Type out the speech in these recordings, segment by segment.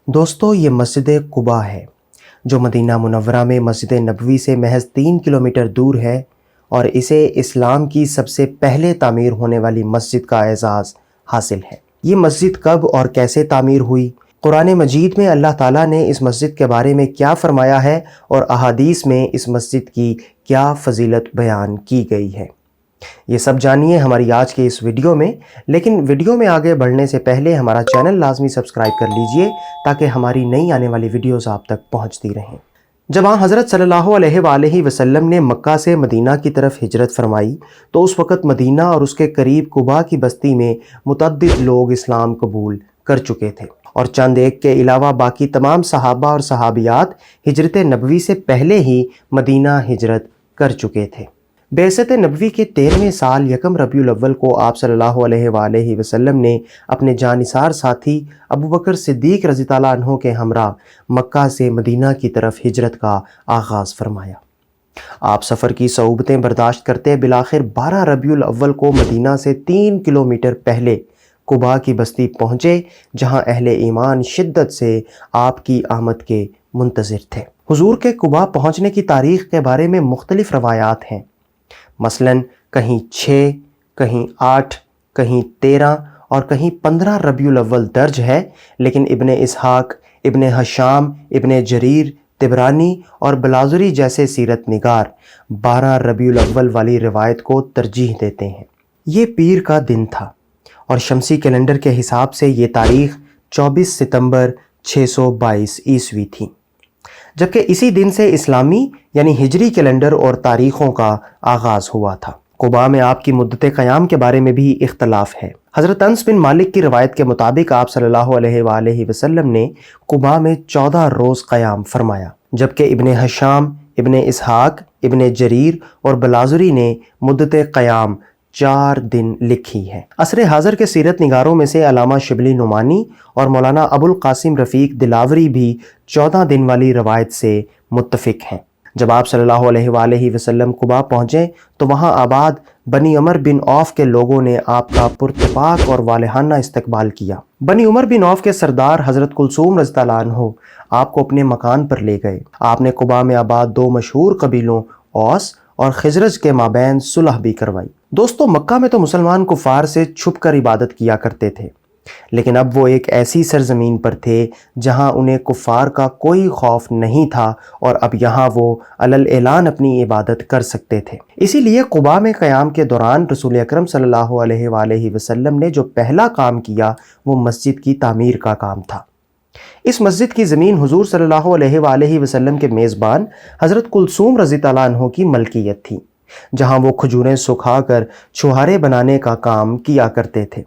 دوستو یہ مسجد قباء ہے جو مدینہ منورہ میں مسجد نبوی سے محض 3 کلومیٹر دور ہے اور اسے اسلام کی سب سے پہلے تعمیر ہونے والی مسجد کا اعزاز حاصل ہے۔ یہ مسجد کب اور کیسے تعمیر ہوئی؟ قرآن مجید میں اللہ تعالیٰ نے اس مسجد کے بارے میں کیا فرمایا ہے اور احادیث میں اس مسجد کی کیا فضیلت بیان کی گئی ہے؟ یہ سب جانیے ہماری آج کے اس ویڈیو میں، لیکن ویڈیو میں آگے بڑھنے سے پہلے ہمارا چینل لازمی سبسکرائب کر لیجئے تاکہ ہماری نئی آنے والی ویڈیوز آپ تک پہنچتی رہیں۔ جب حضرت صلی اللہ علیہ وآلہ وسلم نے مکہ سے مدینہ کی طرف ہجرت فرمائی تو اس وقت مدینہ اور اس کے قریب قباء کی بستی میں متعدد لوگ اسلام قبول کر چکے تھے، اور چند ایک کے علاوہ باقی تمام صحابہ اور صحابیات ہجرت نبوی سے پہلے ہی مدینہ ہجرت کر چکے تھے۔ بعثت نبوی کے 13ویں سال یکم ربیع الاول کو آپ صلی اللہ علیہ وآلہ وسلم نے اپنے جانثار ساتھی ابوبکر صدیق رضی اللہ عنہ کے ہمراہ مکہ سے مدینہ کی طرف ہجرت کا آغاز فرمایا۔ آپ سفر کی صعوبتیں برداشت کرتے بالآخر 12 ربیع الاول کو مدینہ سے 3 کلومیٹر پہلے قباء کی بستی پہنچے، جہاں اہل ایمان شدت سے آپ کی آمد کے منتظر تھے۔ حضور کے قباء پہنچنے کی تاریخ کے بارے میں مختلف روایات ہیں، مثلاً کہیں 6، کہیں 8، کہیں 13 اور کہیں 15 ربیع الاول درج ہے، لیکن ابن اسحاق، ابن ہشام، ابن جریر، طبرانی اور بلاذری جیسے سیرت نگار 12 ربیع الاول والی روایت کو ترجیح دیتے ہیں۔ یہ پیر کا دن تھا اور شمسی کیلنڈر کے حساب سے یہ تاریخ 24 ستمبر 622 عیسوی تھی، جبکہ اسی دن سے اسلامی یعنی ہجری کیلنڈر اور تاریخوں کا آغاز ہوا تھا۔ قباء میں آپ کی مدت قیام کے بارے میں بھی اختلاف ہے۔ حضرت انس بن مالک کی روایت کے مطابق آپ صلی اللہ علیہ وآلہ وسلم نے قباء میں 14 روز قیام فرمایا، جبکہ ابن ہشام، ابن اسحاق، ابن جریر اور بلاذری نے مدت قیام 4 دن لکھی ہے۔ عصر حاضر کے سیرت نگاروں میں سے علامہ شبلی نعمانی اور مولانا ابو القاسم رفیق دلاوری بھی 14 دن والی روایت سے متفق ہیں۔ جب آپ صلی اللہ علیہ وآلہ وسلم قباء پہنچے تو وہاں آباد بنی عمر بن عوف کے لوگوں نے آپ کا پرتپاک اور والہانہ استقبال کیا۔ بنی عمر بن عوف کے سردار حضرت کلثوم رضی اللہ عنہ آپ کو اپنے مکان پر لے گئے۔ آپ نے قباء میں آباد 2 مشہور قبیلوں اوس اور خزرج کے مابین صلح بھی کروائی۔ دوستو مکہ میں تو مسلمان کفار سے چھپ کر عبادت کیا کرتے تھے، لیکن اب وہ ایک ایسی سرزمین پر تھے جہاں انہیں کفار کا کوئی خوف نہیں تھا، اور اب یہاں وہ علل اعلان اپنی عبادت کر سکتے تھے۔ اسی لیے قباء میں قیام کے دوران رسول اکرم صلی اللہ علیہ وآلہ وسلم نے جو پہلا کام کیا وہ مسجد کی تعمیر کا کام تھا۔ اس مسجد کی زمین حضور صلی اللہ علیہ وآلہ وسلم کے میزبان حضرت کلثوم رضی اللہ عنہ کی ملکیت تھی، جہاں وہ کھجوریں سکھا کر چھہارے بنانے کا کام کیا کرتے تھے۔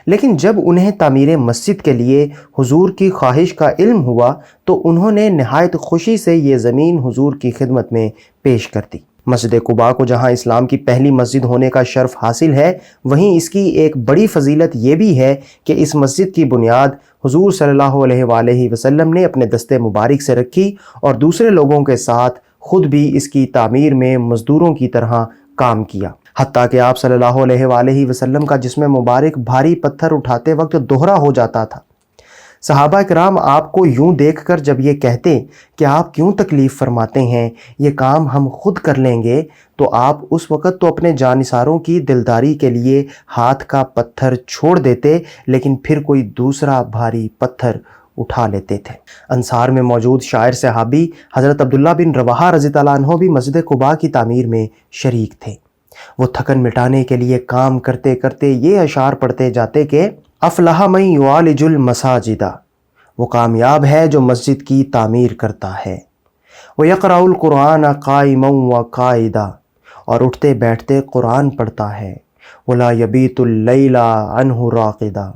لیکن جب انہیں تعمیر مسجد کے لیے حضور کی خواہش کا علم ہوا تو انہوں نے نہایت خوشی سے یہ زمین حضور کی خدمت میں پیش کر دی۔ مسجد قباء کو جہاں اسلام کی پہلی مسجد ہونے کا شرف حاصل ہے، وہیں اس کی ایک بڑی فضیلت یہ بھی ہے کہ اس مسجد کی بنیاد حضور صلی اللہ علیہ وآلہ وسلم نے اپنے دست مبارک سے رکھی اور دوسرے لوگوں کے ساتھ خود بھی اس کی تعمیر میں مزدوروں کی طرح کام کیا، حتیٰ کہ آپ صلی اللہ علیہ وآلہ وسلم کا جسم مبارک بھاری پتھر اٹھاتے وقت دوہرا ہو جاتا تھا۔ صحابہ کرام آپ کو یوں دیکھ کر جب یہ کہتے کہ آپ کیوں تکلیف فرماتے ہیں، یہ کام ہم خود کر لیں گے، تو آپ اس وقت تو اپنے جانثاروں کی دلداری کے لیے ہاتھ کا پتھر چھوڑ دیتے، لیکن پھر کوئی دوسرا بھاری پتھر اٹھا لیتے تھے۔ انصار میں موجود شاعر صحابی حضرت عبداللہ بن رواحہ رضی اللہ عنہ بھی مسجد قباء کی تعمیر میں شریک تھے۔ وہ تھکن مٹانے کے لیے کام کرتے کرتے یہ اشعار پڑھتے جاتے کہ افلح من یعالج المساجد، وہ کامیاب ہے جو مسجد کی تعمیر کرتا ہے، ویقرأ القرآن قائما وقاعدا، اور اٹھتے بیٹھتے قرآن پڑھتا ہے، ولا یبیت اللیل عنہ راقدا،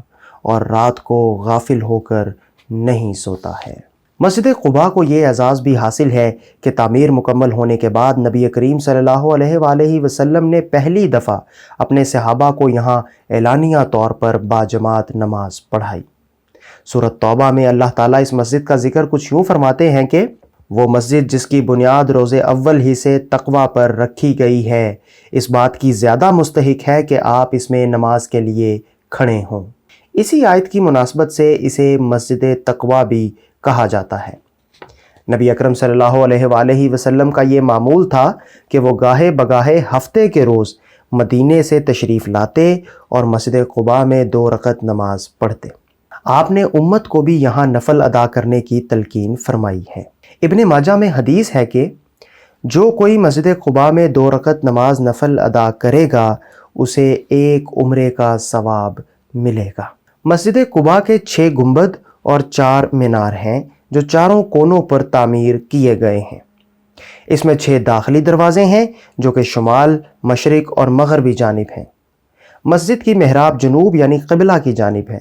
اور رات کو غافل ہو کر نہیں سوتا ہے۔ مسجد قباء کو یہ اعزاز بھی حاصل ہے کہ تعمیر مکمل ہونے کے بعد نبی کریم صلی اللہ علیہ وآلہ وسلم نے پہلی دفعہ اپنے صحابہ کو یہاں اعلانیہ طور پر باجماعت نماز پڑھائی۔ سورۃ توبہ میں اللہ تعالیٰ اس مسجد کا ذکر کچھ یوں فرماتے ہیں کہ وہ مسجد جس کی بنیاد روز اول ہی سے تقوی پر رکھی گئی ہے، اس بات کی زیادہ مستحق ہے کہ آپ اس میں نماز کے لیے کھڑے ہوں۔ اسی آیت کی مناسبت سے اسے مسجد تقویٰ بھی کہا جاتا ہے۔ نبی اکرم صلی اللہ علیہ وآلہ وسلم کا یہ معمول تھا کہ وہ گاہے بگاہے ہفتے کے روز مدینے سے تشریف لاتے اور مسجد قباء میں 2 رکعت نماز پڑھتے۔ آپ نے امت کو بھی یہاں نفل ادا کرنے کی تلقین فرمائی ہے۔ ابن ماجہ میں حدیث ہے کہ جو کوئی مسجد قباء میں 2 رکعت نماز نفل ادا کرے گا اسے 1 عمرے کا ثواب ملے گا۔ مسجد قباء کے 6 گنبد اور 4 مینار ہیں جو چاروں کونوں پر تعمیر کیے گئے ہیں۔ اس میں 6 داخلی دروازے ہیں جو کہ شمال، مشرق اور مغربی جانب ہیں۔ مسجد کی محراب جنوب یعنی قبلہ کی جانب ہے۔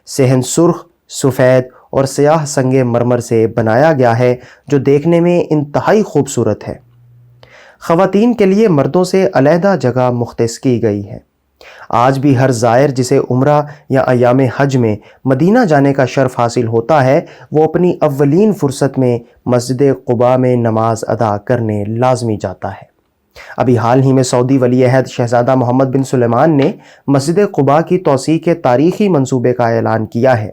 صحن سرخ، سفید اور سیاہ سنگ مرمر سے بنایا گیا ہے جو دیکھنے میں انتہائی خوبصورت ہے۔ خواتین کے لیے مردوں سے علیحدہ جگہ مختص کی گئی ہے۔ آج بھی ہر زائر جسے عمرہ یا ایام حج میں مدینہ جانے کا شرف حاصل ہوتا ہے وہ اپنی اولین فرصت میں مسجد قباء میں نماز ادا کرنے لازمی جاتا ہے۔ ابھی حال ہی میں سعودی ولی عہد شہزادہ محمد بن سلیمان نے مسجد قباء کی توسیع کے تاریخی منصوبے کا اعلان کیا ہے۔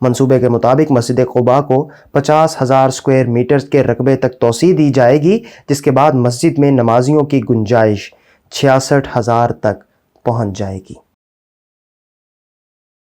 منصوبے کے مطابق مسجد قباء کو 50,000 اسکوائر میٹر کے رقبے تک توسیع دی جائے گی، جس کے بعد مسجد میں نمازیوں کی گنجائش 66,000 تک پہنچ جائے گی۔